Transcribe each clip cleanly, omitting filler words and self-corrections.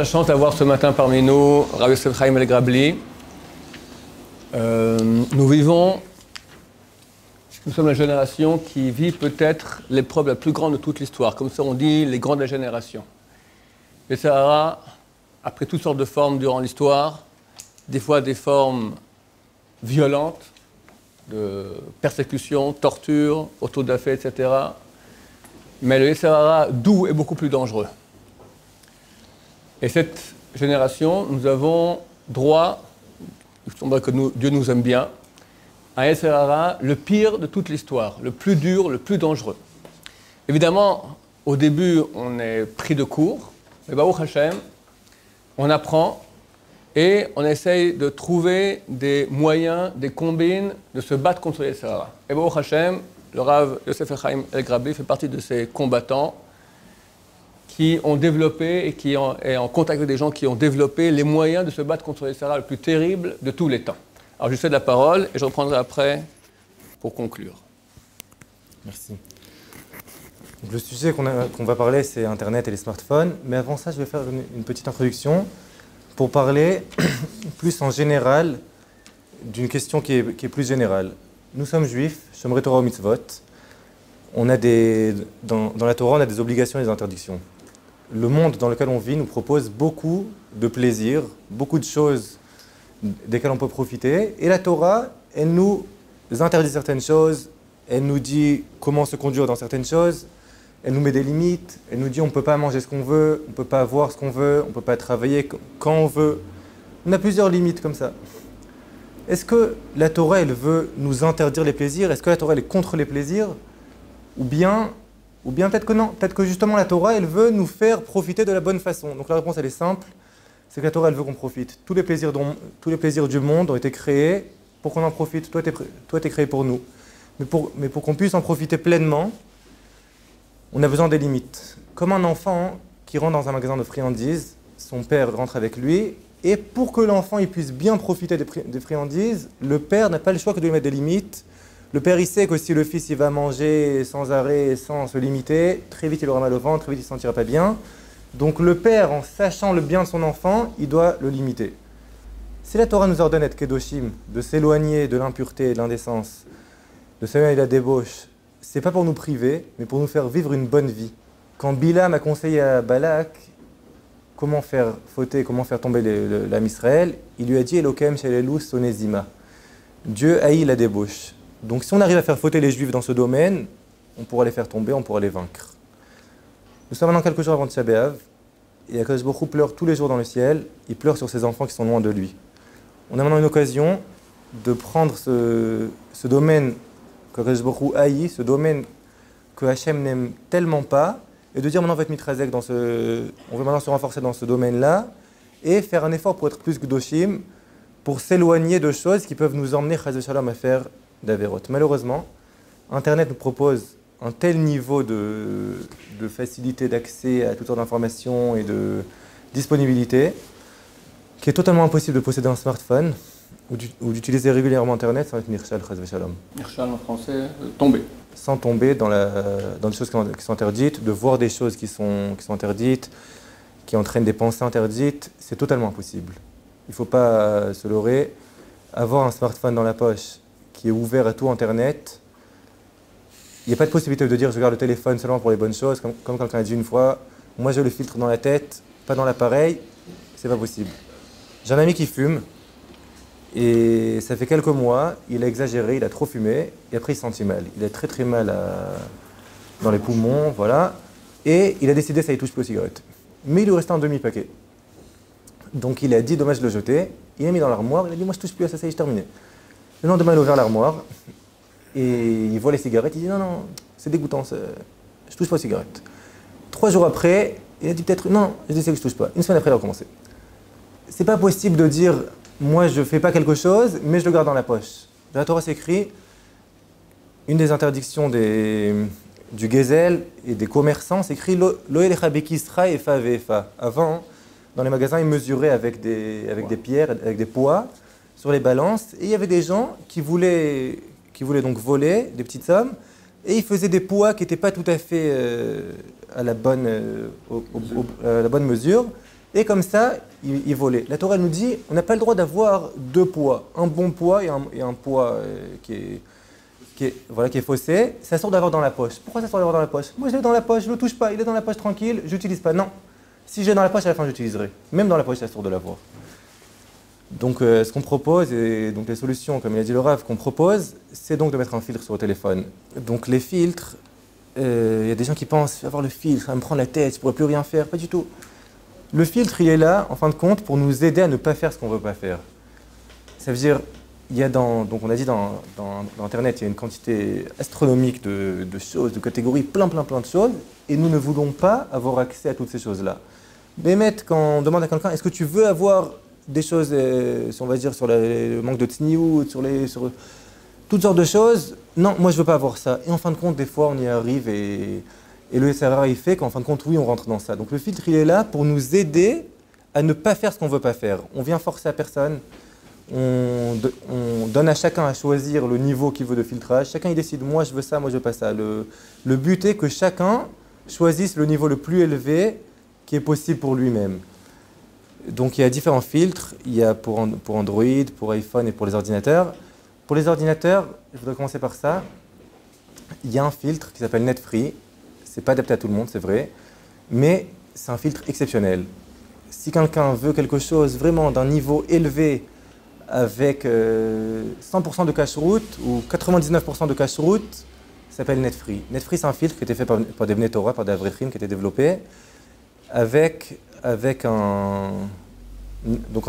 la chance d'avoir ce matin parmi nous Rav Yosef Chaim El-Grabli. Nous sommes la génération qui vit peut-être l'épreuve la plus grande de toute l'histoire. Comme ça on dit, les grands de la génération. Le Sahara a pris toutes sortes de formes durant l'histoire, des fois des formes violentes, de persécution, torture, autodafé, etc. Mais le Sahara doux est beaucoup plus dangereux. Et cette génération, nous avons droit, il semble que Dieu nous aime bien, à un Sahara le pire de toute l'histoire, le plus dur, le plus dangereux. Évidemment, au début, on est pris de court, mais Baruch Hashem, on apprend et on essaye de trouver des moyens, des combines, de se battre contre les Sahara. Et Baruch Hashem, le Rav Yosef Chaim El-Grabli fait partie de ces combattants qui ont développé et qui est en contact avec des gens qui ont développé les moyens de se battre contre les Sahara le plus terrible de tous les temps. Alors je cède la parole et je reprendrai après pour conclure. Merci. Donc, le sujet qu'on va parler, c'est Internet et les smartphones. Mais avant ça, je vais faire une petite introduction pour parler plus en général d'une question qui est plus générale. Nous sommes juifs, Shomrei Torah ou Mitzvot. Dans la Torah, on a des obligations et des interdictions. Le monde dans lequel on vit nous propose beaucoup de plaisirs, beaucoup de choses desquelles on peut profiter. Et la Torah, elle nous interdit certaines choses, elle nous dit comment se conduire dans certaines choses, elle nous met des limites, elle nous dit on ne peut pas manger ce qu'on veut, on ne peut pas avoir ce qu'on veut, on ne peut pas travailler quand on veut. On a plusieurs limites comme ça. Est-ce que la Torah, elle veut nous interdire les plaisirs? Est-ce que la Torah, elle est contre les plaisirs? Ou bien peut-être que non. Peut-être que justement la Torah, elle veut nous faire profiter de la bonne façon. Donc la réponse, elle est simple. C'est que la Torah, elle veut qu'on profite. Tous les plaisirs du monde ont été créés pour qu'on en profite. Toi, t'es créé pour nous. Mais pour qu'on puisse en profiter pleinement, on a besoin des limites. Comme un enfant qui rentre dans un magasin de friandises, son père rentre avec lui, et pour que l'enfant il puisse bien profiter des friandises, le père n'a pas le choix que de lui mettre des limites. Le père, il sait que si le fils il va manger sans arrêt, sans se limiter, très vite il aura mal au ventre, très vite il ne se sentira pas bien. Donc le père, en sachant le bien de son enfant, il doit le limiter. Si la Torah nous ordonne d'être kedoshim, de s'éloigner de l'impureté et de l'indécence, de s'éloigner de la débauche, c'est pas pour nous priver, mais pour nous faire vivre une bonne vie. Quand Bilam a conseillé à Balak comment faire fauter, comment faire tomber l'âme Israël, il lui a dit Elokem shelelu sonezima. Dieu haït la débauche. Donc si on arrive à faire fauter les Juifs dans ce domaine, on pourra les faire tomber, on pourra les vaincre. Nous sommes maintenant quelques jours avant Tisha B'Av, et Akadosh Baruch Hu pleure tous les jours dans le ciel, il pleure sur ses enfants qui sont loin de lui. On a maintenant une occasion de prendre ce domaine qu'Akadosh Baruch Hu haït, ce domaine que Hachem n'aime tellement pas, et de dire maintenant on va être mitrazek on veut maintenant se renforcer dans ce domaine-là, et faire un effort pour être plus gdoshim, pour s'éloigner de choses qui peuvent nous emmener chas v'shalom à faire d'Averot. Malheureusement, Internet nous propose un tel niveau de facilité d'accès à toutes sortes d'informations et de disponibilité qu'il est totalement impossible de posséder un smartphone ou d'utiliser régulièrement Internet sans être nirshal, chas v'shalom. Nirshal en français, tomber. Sans tomber dans des choses qui sont interdites, de voir des choses qui sont interdites, qui entraînent des pensées interdites, c'est totalement impossible. Il ne faut pas se leurrer. Avoir un smartphone dans la poche qui est ouvert à tout Internet, il n'y a pas de possibilité de dire je regarde le téléphone seulement pour les bonnes choses, comme quelqu'un a dit une fois, moi je le filtre dans la tête, pas dans l'appareil, c'est pas possible. J'ai un ami qui fume, et ça fait quelques mois, il a exagéré, il a trop fumé, et après il se sentit mal. Il a très très mal dans les poumons, voilà, et il a décidé ça ne touche plus aux cigarettes. Mais il lui restait un demi-paquet. Donc il a dit dommage de le jeter, il l'a mis dans l'armoire, il a dit moi je touche plus à ça, ça y est, j'ai terminé. Le lendemain, il a ouvert l'armoire et il voit les cigarettes. Il dit non, c'est dégoûtant, je touche pas aux cigarettes. 3 jours après, il a dit peut-être non, je dis que je touche pas. Une semaine après, il a recommencé. C'est pas possible de dire moi je fais pas quelque chose, mais je le garde dans la poche. Dans la Torah, c'est écrit une des interdictions du gezel et des commerçants, c'est écrit lo'elecha bekisra efa ve'efa. Avant, dans les magasins, ils mesuraient avec des pierres, avec des poids sur les balances, et il y avait des gens qui voulaient donc voler des petites sommes, et ils faisaient des poids qui n'étaient pas tout à fait à la bonne mesure, Et comme ça, ils volaient. La Torah nous dit, on n'a pas le droit d'avoir deux poids, un bon poids et un poids qui est faussé. Ça sort d'avoir dans la poche. Pourquoi ça sort d'avoir dans la poche? Moi, je l'ai dans la poche, je ne le touche pas. Il est dans la poche tranquille, je n'utilise pas. Non. Si j'ai dans la poche, à la fin, j'utiliserai. Même dans la poche, ça sort de l'avoir. Donc, ce qu'on propose, et donc les solutions, comme il a dit le Rav, qu'on propose, c'est donc de mettre un filtre sur le téléphone. Donc, les filtres, il y a des gens qui pensent, avoir le filtre, ça va me prendre la tête, je ne pourrais plus rien faire. Pas du tout. Le filtre, il est là, en fin de compte, pour nous aider à ne pas faire ce qu'on ne veut pas faire. Ça veut dire, donc on a dit dans Internet, il y a une quantité astronomique de choses, de catégories, plein de choses, et nous ne voulons pas avoir accès à toutes ces choses-là. Mais quand on demande à quelqu'un, est-ce que tu veux avoir des choses, on va dire, sur le manque de tsniout, sur toutes sortes de choses? Non, moi je ne veux pas avoir ça. Et en fin de compte, des fois, on y arrive et le SRA, il fait qu'en fin de compte, oui, on rentre dans ça. Donc le filtre, il est là pour nous aider à ne pas faire ce qu'on ne veut pas faire. On vient forcer à personne. On donne à chacun à choisir le niveau qu'il veut de filtrage. Chacun, il décide, moi, je veux ça, moi, je veux pas ça. Le but est que chacun choisisse le niveau le plus élevé qui est possible pour lui-même. Donc il y a différents filtres. Il y a pour Android, pour iPhone et pour les ordinateurs. Pour les ordinateurs, je voudrais commencer par ça. Il y a un filtre qui s'appelle NetFree. Ce n'est pas adapté à tout le monde, c'est vrai, mais c'est un filtre exceptionnel. Si quelqu'un veut quelque chose vraiment d'un niveau élevé avec 100% de cache-route ou 99% de cache-route, ça s'appelle NetFree. NetFree, c'est un filtre qui a été fait par des Bnei Torah, par des Avrechim, qui a été développé avec un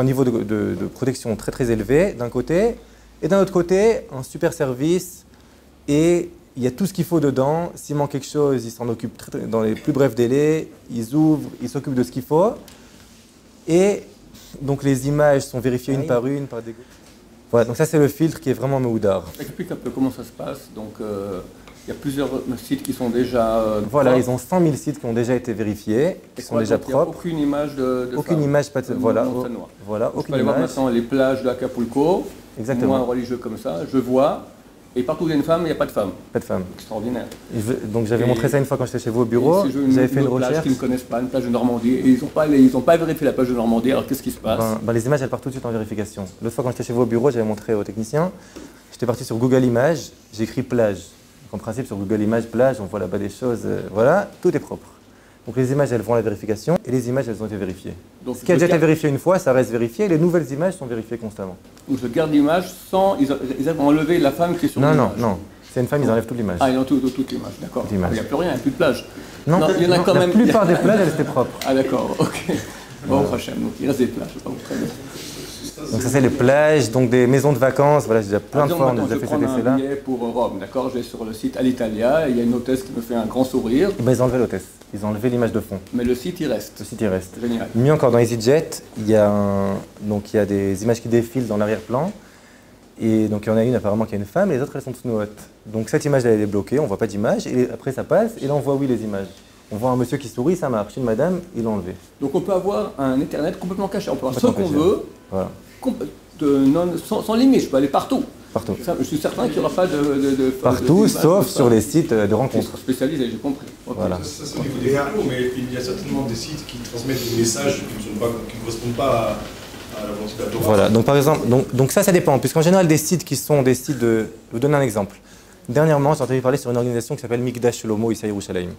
niveau de protection très élevé d'un côté, et d'un autre côté, un super service et il y a tout ce qu'il faut dedans. S'il manque quelque chose, ils s'en occupent dans les plus brefs délais. Ils ouvrent, ils s'occupent de ce qu'il faut. Et donc les images sont vérifiées une par une par des... Voilà, donc ça c'est le filtre qui est vraiment Mehoudar. Explique un peu comment ça se passe. Donc il y a plusieurs sites qui sont déjà... voilà, propres. ils ont 100 000 sites qui ont déjà été vérifiés, qui sont déjà propres. Il n'y a aucune image de aucune femme. image, voilà, donc, aucune je peux aller voir image. maintenant les plages de Acapulco. Exactement. Moi, un religieux comme ça, je vois. Et partout où il y a une femme, il n'y a pas de femme. Pas de femme. Extraordinaire. Donc j'avais montré ça une fois quand j'étais chez vous au bureau. J'avais fait une plage recherche. qu'ils ne connaissent pas, une plage de Normandie. Et ils n'ont pas vérifié la plage de Normandie. Alors qu'est-ce qui se passe? Les images, elles partent tout de suite en vérification. L'autre fois quand j'étais chez vous au bureau, j'avais montré au technicien. J'étais parti sur Google Images, j'ai écrit plage. Donc, en principe, sur Google Images, plage, on voit là-bas des choses. Voilà, tout est propre. Donc les images, elles vont à la vérification et les images, elles ont été vérifiées. Donc, ce qui a déjà été vérifié une fois, ça reste vérifié. Les nouvelles images sont vérifiées constamment. Donc je garde l'image sans... Ils ont enlevé la femme qui est sur l'image. Non. C'est une femme, ils enlèvent toute l'image. Ah, ils ont toute l'image, d'accord. Il n'y a plus rien, il n'y a plus de plage. Non, il y en a quand même. La plupart des plages, elles étaient propres. Ah, d'accord, ok. Bon, prochain, donc il reste des plages, pas très bien. Donc ça c'est les plages, donc des maisons de vacances, voilà, j'ai déjà plein de fois, on a déjà fait cet essai-là. Je prends un billet pour Rome, d'accord, je vais sur le site Alitalia, il y a une hôtesse qui me fait un grand sourire. Et ben, ils ont enlevé l'hôtesse, ils ont enlevé l'image de fond. Mais le site il reste. Le site il reste. Génial. Mieux encore, dans EasyJet, il y a des images qui défilent dans l'arrière-plan. Et donc il y en a une apparemment qui a une femme et les autres elles sont snow. Donc cette image elle est bloquée, on ne voit pas d'image, et après ça passe, et là on voit oui les images. On voit un monsieur qui sourit, ça marche, une madame, il l'a enlevé. Donc on peut avoir un internet complètement caché, on peut avoir ce qu'on veut, voilà. Sans limite, je peux aller partout. Partout. Ça, je suis certain qu'il n'y aura pas de partout, sauf sur les sites de rencontres. Spécialisés, j'ai compris. Okay. Voilà. Ça c'est au niveau des photos, mais il y a certainement des sites qui transmettent des messages qui ne correspondent pas à la volonté de la Torah. Voilà, donc par exemple, donc ça dépend, puisqu'en général des sites qui sont des sites de... Je vous donne un exemple. Dernièrement, j'ai entendu parler sur une organisation qui s'appelle Mikdash Shlomo Issa Yerushalayim.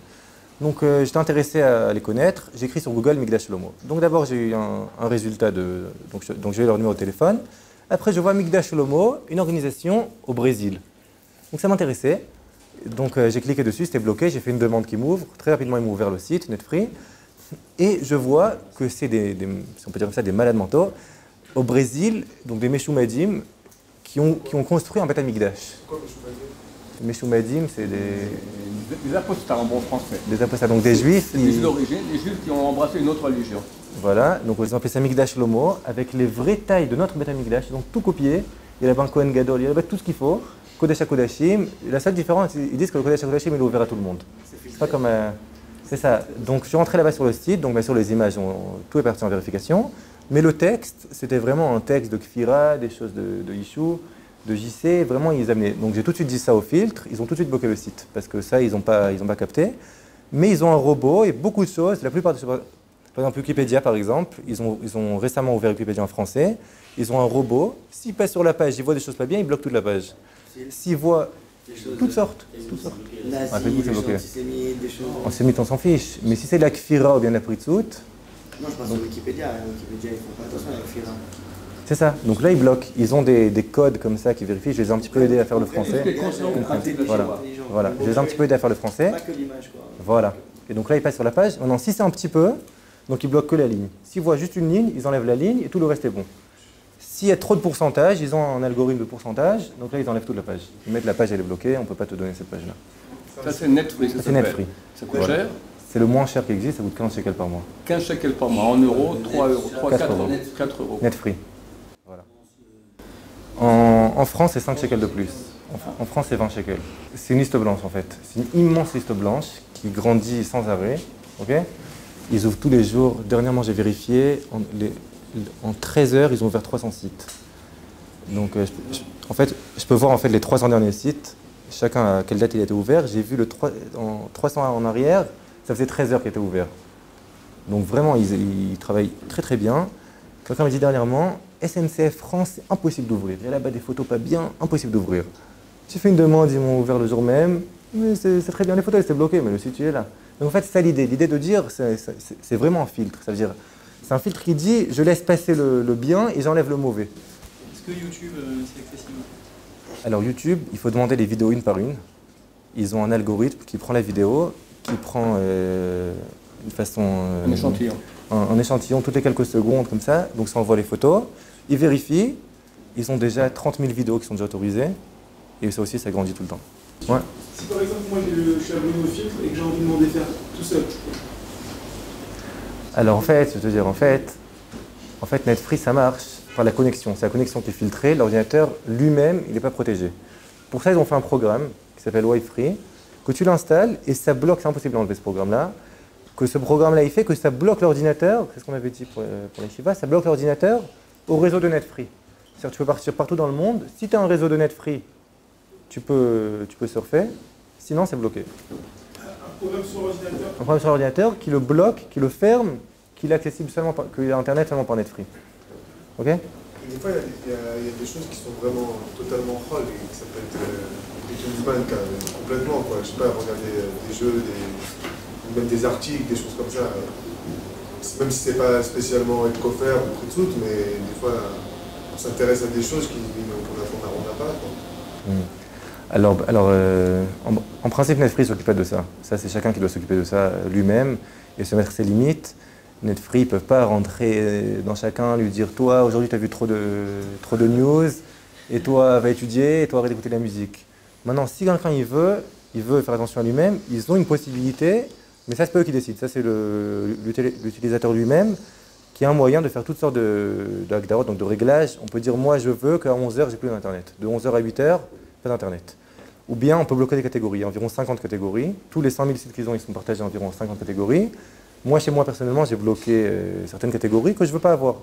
Donc j'étais intéressé à les connaître, j'ai écrit sur Google Mikdash Shlomo. Donc d'abord j'ai eu un résultat donc j'ai eu leur numéro de téléphone. Après je vois Mikdash Shlomo, une organisation au Brésil. Donc ça m'intéressait. Donc j'ai cliqué dessus, c'était bloqué, j'ai fait une demande qui m'ouvre. Très rapidement ils m'ont ouvert le site, NetFree. Et je vois que c'est si on peut dire comme ça, des malades mentaux au Brésil, donc des Meshumadim qui ont construit un Beth Amikdash. C'est quoi le Meshumadim, c'est des apostats en bon français. Des apostats, donc des juifs. C'est des juifs d'origine, des juifs qui ont embrassé une autre religion. Voilà, donc ils ont appelé ça Mikdash Shlomo, avec les vraies tailles de notre Beth Amikdash. Ils ont tout copié. Il y a là-bas un Kohen Gadol, il y a là-bas tout ce qu'il faut. Kodesh HaKodashim. La seule différence, ils disent que le Kodesh HaKodashim il est ouvert à tout le monde. C'est pas comme. C'est ça. Donc je suis rentré là-bas sur le site, donc bien sûr les images, tout est parti en vérification. Mais le texte, c'était vraiment un texte de Kfira, des choses de Yishu, de JC, vraiment ils amenaient. Donc j'ai tout de suite dit ça au filtre, ils ont tout de suite bloqué le site, parce que ça ils n'ont pas capté. Mais ils ont un robot et beaucoup de choses, la plupart Par exemple, Wikipédia, par exemple, ils ont récemment ouvert Wikipédia en français. Ils ont un robot. S'il passe sur la page, il voit des choses pas bien, il bloque toute la page. S'il voit toutes sortes. Nazis, Facebook, c'est des bloqué. antisémites, des choses... Antisémite, on s'en fiche. Mais si c'est la Kfira ou bien la Pritsout, Non, je pense sur Wikipédia. Wikipédia, ils font pas attention à la Kfira. c'est ça. Donc là, ils bloquent. Ils ont des codes comme ça qui vérifient. Je les ai un petit peu aidés à faire le français. Voilà. Je les ai un petit peu aidés à faire le français. Pas que l'image, quoi. Voilà. Et donc là, ils passent sur la page. Maintenant, si c'est un petit peu, donc ils bloquent que la ligne. S'ils voient juste une ligne, ils enlèvent la ligne et tout le reste est bon. S'il y a trop de pourcentage, ils ont un algorithme de pourcentage. Donc là, ils enlèvent toute la page. Ils mettent la page, elle est bloquée. On ne peut pas te donner cette page-là. Ça, c'est Netfree. Ça, c'est Netfree. Ça coûte cher. C'est le moins cher qui existe. Ça coûte 15 shekels par mois. 15 shekels par mois. En euros, 3 euros. 4 euros. 4 euros. Netfree. Voilà. En France, c'est 5 shekels de plus. En France, c'est 20 shekels. C'est une liste blanche, en fait. C'est une immense liste blanche qui grandit sans arrêt. Okay, ils ouvrent tous les jours. Dernièrement, j'ai vérifié. En 13 heures, ils ont ouvert 300 sites. Donc, en fait, je peux voir en fait, les 300 derniers sites. Chacun à quelle date il a été ouvert. J'ai vu en 300 en arrière, ça faisait 13 heures qu'il était ouvert. Donc vraiment, ils travaillent très très bien. Quelqu'un m'a dit dernièrement, SNCF France, c'est impossible d'ouvrir. Il y a là-bas des photos pas bien, impossible d'ouvrir. J'ai fait une demande, ils m'ont ouvert le jour même. Mais c'est très bien, les photos étaient bloquées, mais le site est là. Donc en fait, c'est ça l'idée. L'idée de dire, c'est vraiment un filtre. Ça veut dire, c'est un filtre qui dit, je laisse passer le bien et j'enlève le mauvais. Est-ce que YouTube, c'est accessible? Alors YouTube, il faut demander les vidéos une par une. Ils ont un algorithme qui prend la vidéo, qui prend une façon... Un échantillon. Un échantillon toutes les quelques secondes, comme ça. Donc ça envoie les photos. Ils vérifient. Ils ont déjà 30 000 vidéos qui sont déjà autorisées. Et ça aussi, ça grandit tout le temps. Ouais. Si par exemple, moi je suis abonné au filtre et que j'ai envie de demander faire tout seul. Alors en fait, je veux te dire, en fait, Netfree, ça marche par la connexion. C'est la connexion qui est filtrée. L'ordinateur lui-même, il n'est pas protégé. Pour ça, ils ont fait un programme qui s'appelle Wi-Free, que tu l'installes et ça bloque, c'est impossible d'enlever ce programme-là, que ce programme-là, il fait que ça bloque l'ordinateur, c'est ce qu'on avait dit pour les Shiva, ça bloque l'ordinateur au réseau de Netfree. C'est-à-dire que tu peux partir partout dans le monde. Si tu as un réseau de Netfree, tu peux surfer, sinon c'est bloqué. Un programme sur l'ordinateur. Un programme sur l'ordinateur qui le bloque, qui le ferme, qu'il est accessible seulement qu'il est Internet seulement par Netfree. Ok? Des fois, il y a des choses qui sont vraiment totalement folles et que ça peut être complètement, quoi. Je sais pas, regarder des jeux, même des articles, des choses comme ça. Même si c'est pas spécialement Ecofer ou Pritsout, mais des fois, on s'intéresse à des choses qu'on n'a pas, quoi. Alors en principe, Netfree ne s'occupe pas de ça. Ça, c'est chacun qui doit s'occuper de ça lui-même et se mettre ses limites. Netfree ne peuvent pas rentrer dans chacun, lui dire « Toi, aujourd'hui, tu as vu trop de news, et toi, va étudier, et toi, arrête d'écouter de la musique. » Maintenant, si quelqu'un il veut faire attention à lui-même, ils ont une possibilité, mais ça, c'est pas eux qui décident. Ça, c'est l'utilisateur lui-même qui a un moyen de faire toutes sortes d'agdarot, donc de réglages. On peut dire « Moi, je veux qu'à 11h, j'ai plus d'Internet. De 11h à 8h, pas d'Internet. » Ou bien, on peut bloquer des catégories. Il y a environ 50 catégories. Tous les 100 000 sites qu'ils ont, ils sont partagés en environ 50 catégories. Moi, chez moi, personnellement, j'ai bloqué certaines catégories que je ne veux pas avoir.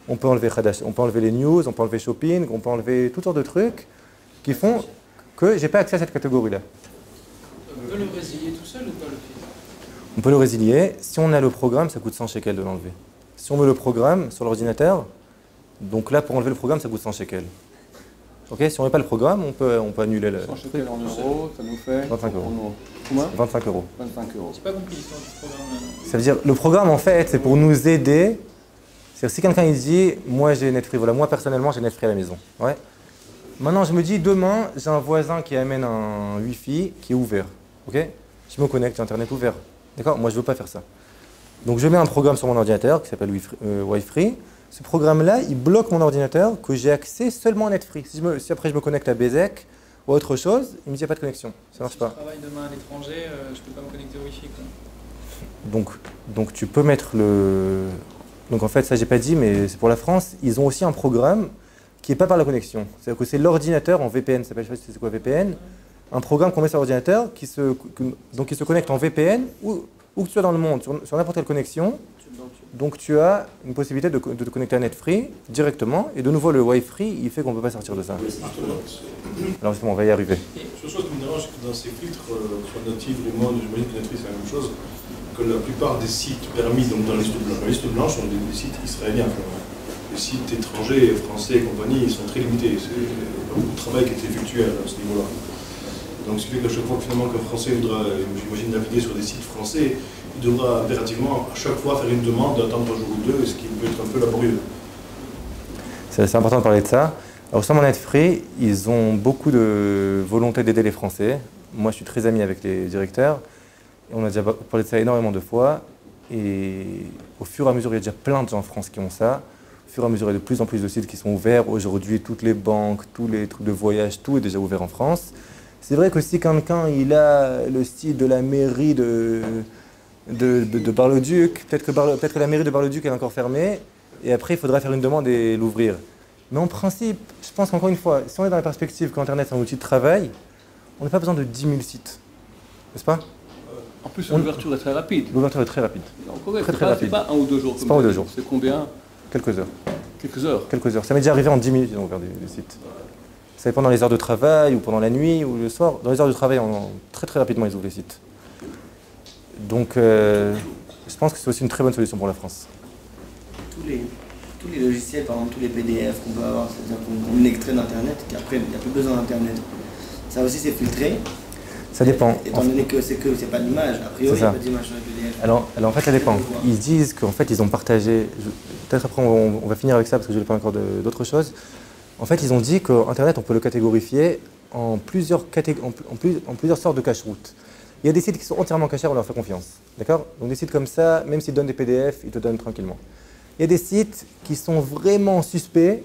On peut enlever Khadash, on peut enlever les news, on peut enlever shopping, on peut enlever toutes sortes de trucs qui font que je n'ai pas accès à cette catégorie-là. On peut le résilier tout seul ou pas le filtre? On peut le résilier. Si on a le programme, ça coûte 100 shekels de l'enlever. Si on met le programme sur l'ordinateur, donc là, pour enlever le programme, ça coûte 100 shekels. Okay, si on n'a pas le programme, on peut annuler le... 100 shekels en euros, ça nous fait... 25 euros. Combien? 25 euros. 25 euros. J'ai pas compris l'histoire du programme. Ça veut dire, le programme, en fait, c'est pour nous aider. C'est-à-dire, si quelqu'un il dit, moi j'ai Netfree, voilà, moi personnellement j'ai Netfree à la maison. Ouais. Maintenant, je me dis, demain, j'ai un voisin qui amène un Wi-Fi qui est ouvert. Ok? Je me connecte, j'ai Internet ouvert. D'accord? Moi, je ne veux pas faire ça. Donc, je mets un programme sur mon ordinateur qui s'appelle Wi-Free. Ce programme-là, il bloque mon ordinateur que j'ai accès seulement à Netfree. Si après je me connecte à Bezek ou à autre chose, il me dit, il n'y a pas de connexion. Ça ne marche pas. Si je travaille demain à l'étranger, je ne peux pas me connecter au Wi-Fi, quoi. Donc tu peux mettre le... Donc en fait, ça j'ai pas dit, mais c'est pour la France. Ils ont aussi un programme qui n'est pas par la connexion. C'est-à-dire que c'est l'ordinateur en VPN, ça s'appelle, je sais pas si c'est quoi VPN, un programme qu'on met sur l'ordinateur qui se connecte en VPN où que tu sois dans le monde, sur n'importe quelle connexion. Donc tu as une possibilité de te connecter à Netfree directement. Et de nouveau, le Wi-Fi, il fait qu'on ne peut pas sortir de ça. Alors justement, on va y arriver. Une chose qui me dérange, c'est que dans ces filtres, soit native, remote, j'imagine que Netflix c'est la même chose. que la plupart des sites permis donc, dans la liste blanche sont des sites israéliens. Les sites étrangers, français et compagnie, ils sont très limités. Il y a pas beaucoup de travail qui est effectué à ce niveau-là. Donc, ce qui fait que chaque fois que finalement qu'un Français voudra, j'imagine, naviguer sur des sites français, il devra impérativement à chaque fois faire une demande, d'attendre un jour ou deux, ce qui peut être un peu laborieux. C'est important de parler de ça. Alors, sur Netfree, ils ont beaucoup de volonté d'aider les Français. Moi, je suis très ami avec les directeurs. On a déjà parlé de ça énormément de fois. Et au fur et à mesure, il y a déjà plein de gens en France qui ont ça. Au fur et à mesure, il y a de plus en plus de sites qui sont ouverts. Aujourd'hui, toutes les banques, tous les trucs de voyage, tout est déjà ouvert en France. C'est vrai que si quelqu'un il a le site de la mairie de Bar-le-Duc, peut-être que la mairie de Bar-le-Duc est encore fermée. Et après, il faudra faire une demande et l'ouvrir. Mais en principe, je pense qu'encore une fois, si on est dans la perspective qu'Internet est un outil de travail, on n'a pas besoin de 10 000 sites. N'est-ce pas? En plus, l'ouverture est très rapide. L'ouverture est très rapide. Très rapide. C'est pas 1 ou 2 jours. C'est pas 1 ou 2 jours. C'est combien? Quelques heures. Quelques heures. Quelques heures. Ça m'est déjà arrivé en 10 minutes, ils ont ouvert des sites. Ça dépend pendant les heures de travail ou pendant la nuit ou le soir. Dans les heures de travail, très rapidement, ils ouvrent les sites. Donc, je pense que c'est aussi une très bonne solution pour la France. Tous les logiciels, par exemple, tous les PDF qu'on peut avoir, c'est-à-dire qu'on extrait d'Internet, qu'après, il n'y a plus besoin d'Internet. Ça aussi, c'est filtré. Ça dépend. Étant donné que c'est pas l'image, a priori, il n'y a pas d'image sur les PDF. Alors, en fait, ça dépend. Ils disent qu'en fait, ils ont partagé. Peut-être après, on va finir avec ça parce que je n'ai pas encore d'autres choses. En fait, ils ont dit qu'Internet, on peut le catégorifier en plusieurs sortes de cache-routes. Il y a des sites qui sont entièrement cachés, on leur fait confiance. D'accord? Donc, des sites comme ça, même s'ils donnent des PDF, ils te donnent tranquillement. Il y a des sites qui sont vraiment suspects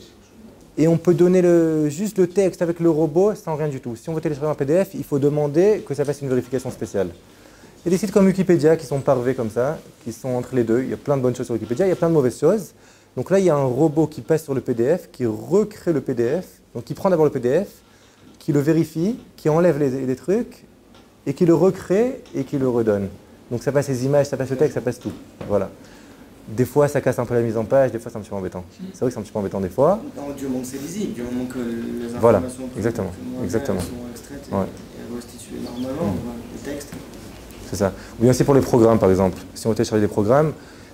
et on peut donner juste le texte avec le robot sans rien du tout. Si on veut télécharger un PDF, il faut demander que ça fasse une vérification spéciale. Il y a des sites comme Wikipédia qui sont parvés comme ça, qui sont entre les deux. Il y a plein de bonnes choses sur Wikipédia, il y a plein de mauvaises choses. Donc là, il y a un robot qui passe sur le PDF, qui recrée le PDF. Donc qui prend d'abord le PDF, qui le vérifie, qui enlève les trucs, et qui le recrée et qui le redonne. Donc ça passe les images, ça passe le texte, ça passe tout. Voilà. Des fois, ça casse un peu la mise en page, des fois, c'est un petit peu embêtant. C'est vrai que c'est un petit peu embêtant des fois. Du moment que c'est lisible, du moment que les informations voilà, exactement. sont extraites et restituées normalement, le texte. C'est ça. Ou bien aussi pour les programmes, par exemple. Si on veut télécharger des programmes,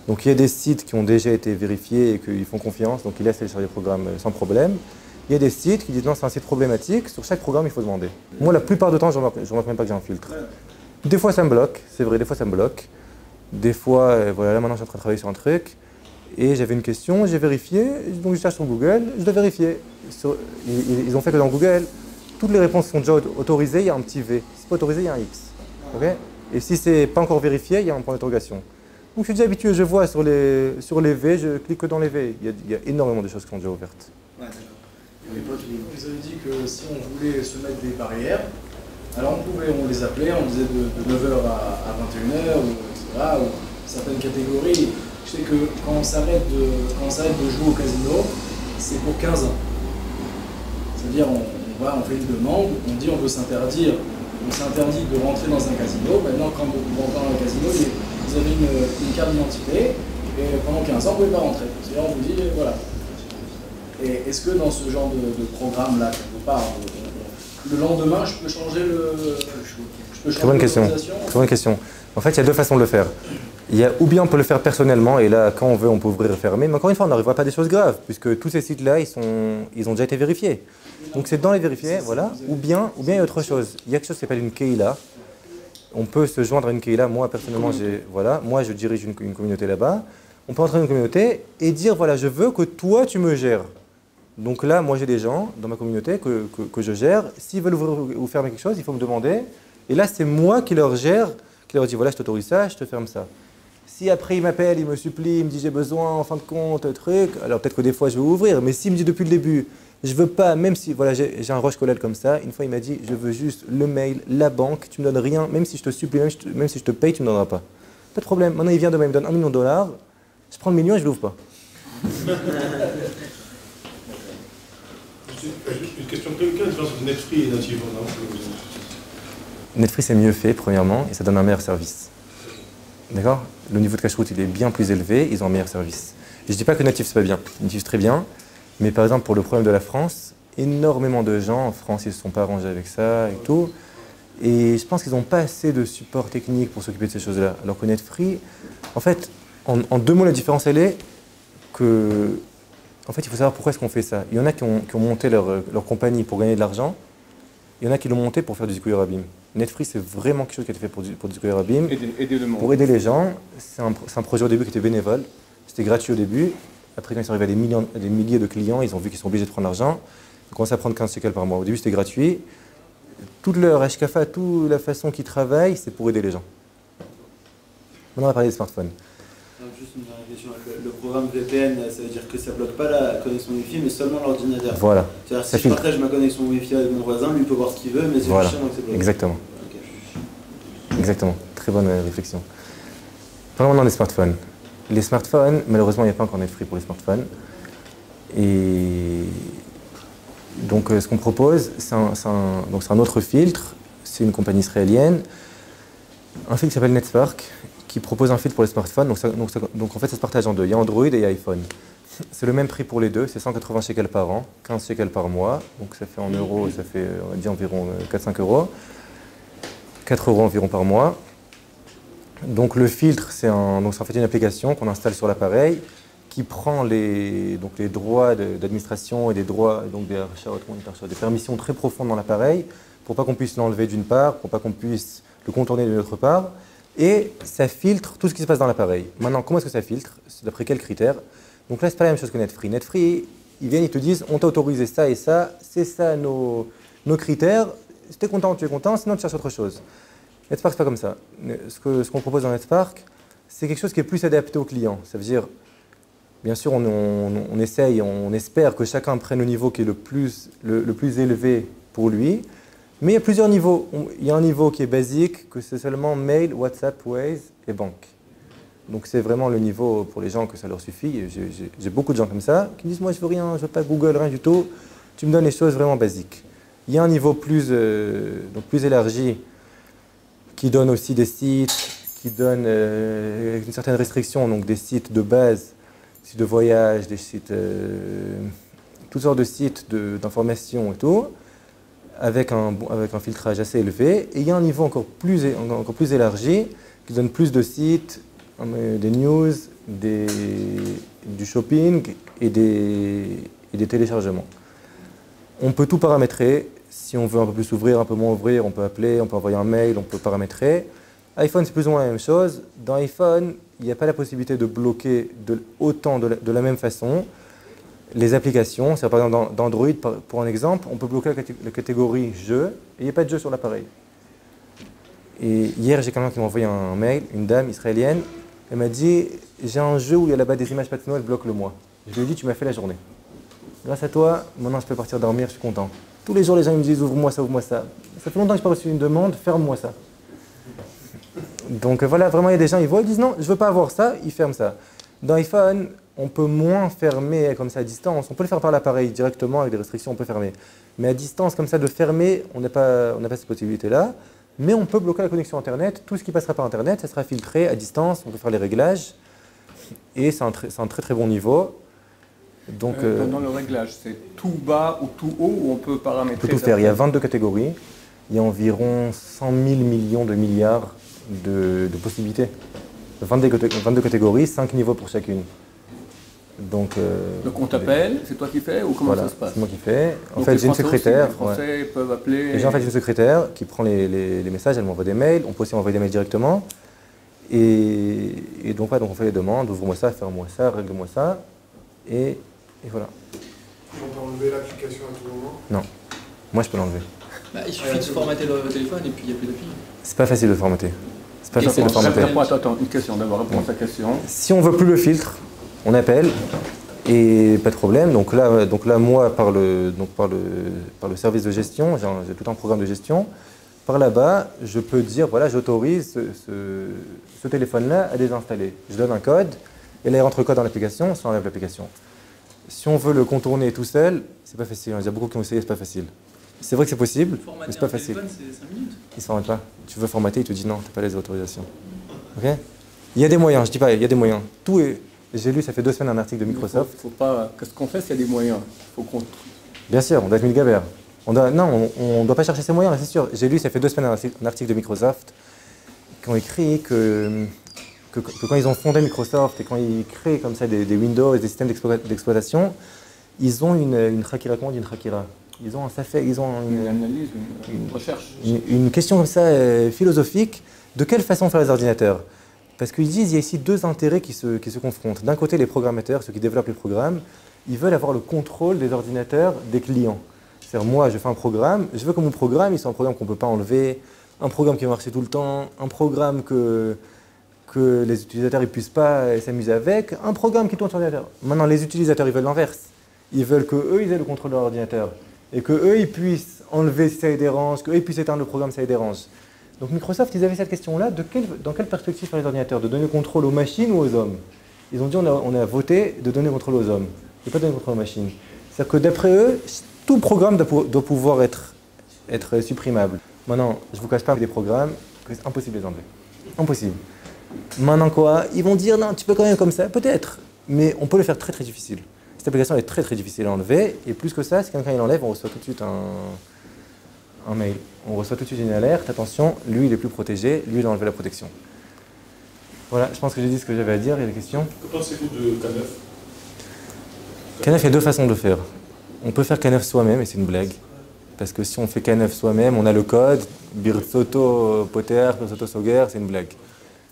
donc il y a des sites qui ont déjà été vérifiés et qu'ils font confiance, donc ils laissent télécharger des programmes sans problème. Il y a des sites qui disent non, c'est un site problématique, sur chaque programme, il faut demander. Moi, la plupart du temps, je ne remarque même pas que j'ai un filtre. Des fois, ça me bloque, c'est vrai, des fois, ça me bloque. Des fois, voilà, là maintenant je suis en train de travailler sur un truc et j'avais une question, j'ai vérifié, donc je cherche sur Google, je dois vérifier. Ils ont fait que dans Google, toutes les réponses sont déjà autorisées, il y a un petit V. Si c'est pas autorisé, il y a un X. Okay, et si c'est pas encore vérifié, il y a un point d'interrogation. Donc je suis déjà habitué, je vois sur les V, je clique que dans les V. Il y a énormément de choses qui sont déjà ouvertes. Ouais, d'accord. Ils avaient dit que si on voulait se mettre des barrières, alors on les appelait, on disait de 9h à 21h, ou certaines catégories. Je sais que quand on s'arrête de jouer au casino, c'est pour 15 ans. C'est-à-dire on fait une demande, on dit on s'interdit de rentrer dans un casino. Maintenant, quand on rentre dans un casino, vous avez une carte d'identité et pendant 15 ans, vous ne pouvez pas rentrer. C'est-à-dire on vous dit voilà. Et est-ce que dans ce genre de programme-là, quelque part, le lendemain, je peux changer Très bonne question. Très bonne question. En fait, il y a deux façons de le faire. Ou bien on peut le faire personnellement, et là, quand on veut, on peut ouvrir et fermer. Mais encore une fois, on n'arrivera pas à des choses graves, puisque tous ces sites-là, ils ont déjà été vérifiés. Donc c'est dans les vérifier, voilà. Ou bien il y a autre chose. Il y a quelque chose qui s'appelle une Keila. On peut se joindre à une Keila. Moi, personnellement, moi, je dirige une communauté là-bas. On peut entrer dans une communauté et dire, voilà, je veux que toi, tu me gères. Donc là, moi, j'ai des gens dans ma communauté que je gère. S'ils veulent ouvrir ou fermer quelque chose, il faut me demander. Et là, c'est moi qui leur gère, qui leur dit, voilà, je t'autorise ça, je te ferme ça. Si après, ils m'appellent, ils me supplient, ils me disent, j'ai besoin, en fin de compte, truc, alors peut-être que des fois, je vais ouvrir. Mais s'ils me disent depuis le début, je veux pas, même si, voilà, j'ai un Roche Collègue comme ça, une fois, il m'a dit, je veux juste le mail, la banque, tu me donnes rien, même si je te supplie, même si je te paye, tu me donneras pas. Pas de problème. Maintenant, il vient demain, il me donne $1 million, je prends le million et je l'ouvre pas. Une question, quelle est la différence entre Netfree et Native? Netfree, c'est mieux fait, premièrement, et ça donne un meilleur service. D'accord? Le niveau de cache-route, il est bien plus élevé, ils ont un meilleur service. Je ne dis pas que Native, c'est pas bien. Native, c'est très bien, mais par exemple, pour le problème de la France, énormément de gens en France, ils ne se sont pas arrangés avec ça et tout. Et je pense qu'ils n'ont pas assez de support technique pour s'occuper de ces choses-là. Alors que Netfree, en fait, en 2 mots, la différence, elle est que, en fait, il faut savoir pourquoi est-ce qu'on fait ça. Il y en a qui ont monté leur compagnie pour gagner de l'argent. Il y en a qui l'ont monté pour faire du Zikouï Rabim. Netfree, c'est vraiment quelque chose qui a été fait pour du Zikouï Rabim. Aider le monde. Pour aider les gens. C'est un projet au début qui était bénévole. C'était gratuit au début. Après, quand ils sont arrivés à des milliers de clients, ils ont vu qu'ils sont obligés de prendre l'argent. Ils ont commencé à prendre 15 shekels par mois. Au début, c'était gratuit. Toute leur HKFA, toute la façon qu'ils travaillent, c'est pour aider les gens. Maintenant, on va parler des smartphones. Juste une dernière question. Le programme VPN, ça veut dire que ça ne bloque pas la connexion Wi-Fi, mais seulement l'ordinateur. Voilà. C'est-à-dire si je partage ma connexion Wi-Fi avec mon voisin, lui il peut voir ce qu'il veut, mais c'est voilà. juste donc c'est bloqué. Exactement. Okay. Exactement. Très bonne réflexion. Parlons maintenant des smartphones. Les smartphones, malheureusement, il n'y a pas encore Netfree pour les smartphones. Et donc, ce qu'on propose, c'est un autre filtre. C'est une compagnie israélienne. Un filtre qui s'appelle NetSpark, qui propose un filtre pour les smartphones. Donc en fait, ça se partage en deux. Il y a Android et il y a iPhone. C'est le même prix pour les deux. C'est 180 shekels par an, 15 shekels par mois. Donc ça fait en euros, ça fait, on va dire, environ 4-5 euros. 4 euros environ par mois. Donc le filtre, c'est en fait une application qu'on installe sur l'appareil qui prend les droits d'administration et des droits, donc des permissions très profondes dans l'appareil pour pas qu'on puisse l'enlever d'une part, pour pas qu'on puisse le contourner d'une autre part. Et ça filtre tout ce qui se passe dans l'appareil. Maintenant, comment est-ce que ça filtre? D'après quels critères? Donc là, c'est pas la même chose que Netfree. Netfree, ils viennent, ils te disent, on t'a autorisé ça et ça, c'est ça nos critères. Si tu es content, tu es content, sinon tu cherches autre chose. NetSpark, c'est pas comme ça. Ce qu'on propose dans NetSpark, c'est quelque chose qui est plus adapté au client. Ça veut dire, bien sûr, on essaye, on espère que chacun prenne le niveau qui est le plus élevé pour lui. Mais il y a plusieurs niveaux. Il y a un niveau qui est basique, que c'est seulement mail, WhatsApp, Waze et banque. Donc c'est vraiment le niveau pour les gens que ça leur suffit. J'ai beaucoup de gens comme ça qui disent, moi je veux rien, je veux pas Google, rien du tout. Tu me donnes les choses vraiment basiques. Il y a un niveau plus élargi qui donne aussi des sites, qui donne une certaine restriction, donc des sites de base, des sites de voyage, des sites, toutes sortes de sites d'information et tout, avec un filtrage assez élevé. Et il y a un niveau encore plus élargi qui donne plus de sites, des news, du shopping et des téléchargements. On peut tout paramétrer. Si on veut un peu plus ouvrir, un peu moins ouvrir, on peut appeler, on peut envoyer un mail, on peut paramétrer. iPhone, c'est plus ou moins la même chose. Dans iPhone, il n'y a pas la possibilité de bloquer autant de la même façon les applications. Par exemple, dans Android, pour un exemple, on peut bloquer la catégorie jeu et il n'y a pas de jeu sur l'appareil. Et hier, j'ai quelqu'un qui m'a envoyé un mail, une dame israélienne. Elle m'a dit, j'ai un jeu où il y a là-bas des images Patino, elle bloque le moi. Je lui ai dit, tu m'as fait la journée. Grâce à toi, maintenant je peux partir dormir, je suis content. Tous les jours, les gens ils me disent, ouvre-moi ça, ouvre-moi ça. Ça fait longtemps que je n'ai pas reçu une demande, ferme-moi ça. Donc voilà, vraiment, il y a des gens, ils voient, ils disent, non, je ne veux pas avoir ça, ils ferment ça. Dans iPhone, on peut moins fermer comme ça à distance. On peut le faire par l'appareil directement, avec des restrictions, on peut fermer. Mais à distance, comme ça, de fermer, on n'a pas cette possibilité-là. Mais on peut bloquer la connexion Internet. Tout ce qui passera par Internet, ça sera filtré à distance. On peut faire les réglages. Et c'est un très très bon niveau. Donc, dans le réglage, c'est tout bas ou tout haut ou on peut paramétrer? On peut tout faire. Il y a 22 catégories. Il y a environ 100 000 millions de milliards de possibilités. 22 catégories, 5 niveaux pour chacune. Donc on t'appelle, c'est toi qui fais ou comment ça se passe? C'est moi qui fais. En donc fait, j'ai une secrétaire. Les Français peuvent appeler. J'ai en fait une secrétaire qui prend les messages, elle m'envoie des mails. On peut aussi envoyer des mails directement. Et donc on fait les demandes, ouvre-moi ça, ferme-moi ça, règle-moi ça. Et voilà. On peut enlever l'application à tout moment? Non. Moi, je peux l'enlever. Bah, il suffit de formater le téléphone et puis il n'y a plus d'appli. C'est pas facile de formater. C'est pas facile de formater. Attends, une question d'abord, réponds à ta question. Si on veut plus le filtre, on appelle et pas de problème. Donc là moi, par le service de gestion, j'ai tout un programme de gestion. Par là-bas, je peux dire, voilà, j'autorise ce téléphone-là à désinstaller. Je donne un code, et là, il rentre le code dans l'application, ça enlève l'application. Si on veut le contourner tout seul, c'est pas facile. Il y a beaucoup qui ont essayé, c'est pas facile. C'est vrai que c'est possible, mais c'est pas facile. Formater un téléphone, c'est 5 minutes. Il ne se formate pas. Tu veux formater, il te dit non, tu n'as pas les autorisations. Ok? Il y a des moyens, je dis pas, il y a des moyens. Tout est. J'ai lu, ça fait 2 semaines, un article de Microsoft. Faut pas. Qu'est-ce qu'on fait s'il y a des moyens? Faut qu'on. Bien sûr, on doit être Milgaber. Non, on ne doit pas chercher ces moyens, c'est sûr. J'ai lu, ça fait 2 semaines, un article de Microsoft qui ont écrit que quand ils ont fondé Microsoft et quand ils créent comme ça des Windows et des systèmes d'exploitation, ils ont une Hakira, comment on dit une Hakira? Ils ont Une analyse, une recherche. Une question comme ça philosophique, de quelle façon faire les ordinateurs? Parce qu'ils disent qu'il y a ici 2 intérêts qui se confrontent. D'un côté, les programmateurs, ceux qui développent les programmes, ils veulent avoir le contrôle des ordinateurs des clients. C'est-à-dire, moi, je fais un programme, je veux que mon programme, il soit un programme qu'on ne peut pas enlever, un programme qui va marcher tout le temps, un programme que les utilisateurs ne puissent pas s'amuser avec, un programme qui tourne sur l'ordinateur. Maintenant, les utilisateurs, ils veulent l'inverse. Ils veulent qu'eux, ils aient le contrôle de leur ordinateur. Et qu'eux, ils puissent enlever si ça les dérange, qu'eux, ils puissent éteindre le programme si ça les dérange. Donc Microsoft, ils avaient cette question-là, dans quelle perspective faire les ordinateurs? De donner le contrôle aux machines ou aux hommes? Ils ont dit, on a voté de donner le contrôle aux hommes, et pas donner le contrôle aux machines. C'est-à-dire que d'après eux, tout programme doit pouvoir être supprimable. Maintenant, je ne vous cache pas des programmes que c'est impossible de les enlever. Impossible. Maintenant quoi? Ils vont dire, non, tu peux quand même comme ça, peut-être, mais on peut le faire très très difficile. Cette application est très très difficile à enlever, et plus que ça, si quelqu'un l'enlève, on reçoit tout de suite un mail. On reçoit tout de suite une alerte, attention, lui il est plus protégé, lui il a enlevé la protection. Voilà, je pense que j'ai dit ce que j'avais à dire, il y a des questions? Que pensez-vous de K9? K9, il y a 2 façons de le faire. On peut faire K9 soi-même, et c'est une blague. Parce que si on fait K9 soi-même, on a le code, Birsoto Potter, Birsoto Soger, c'est une blague.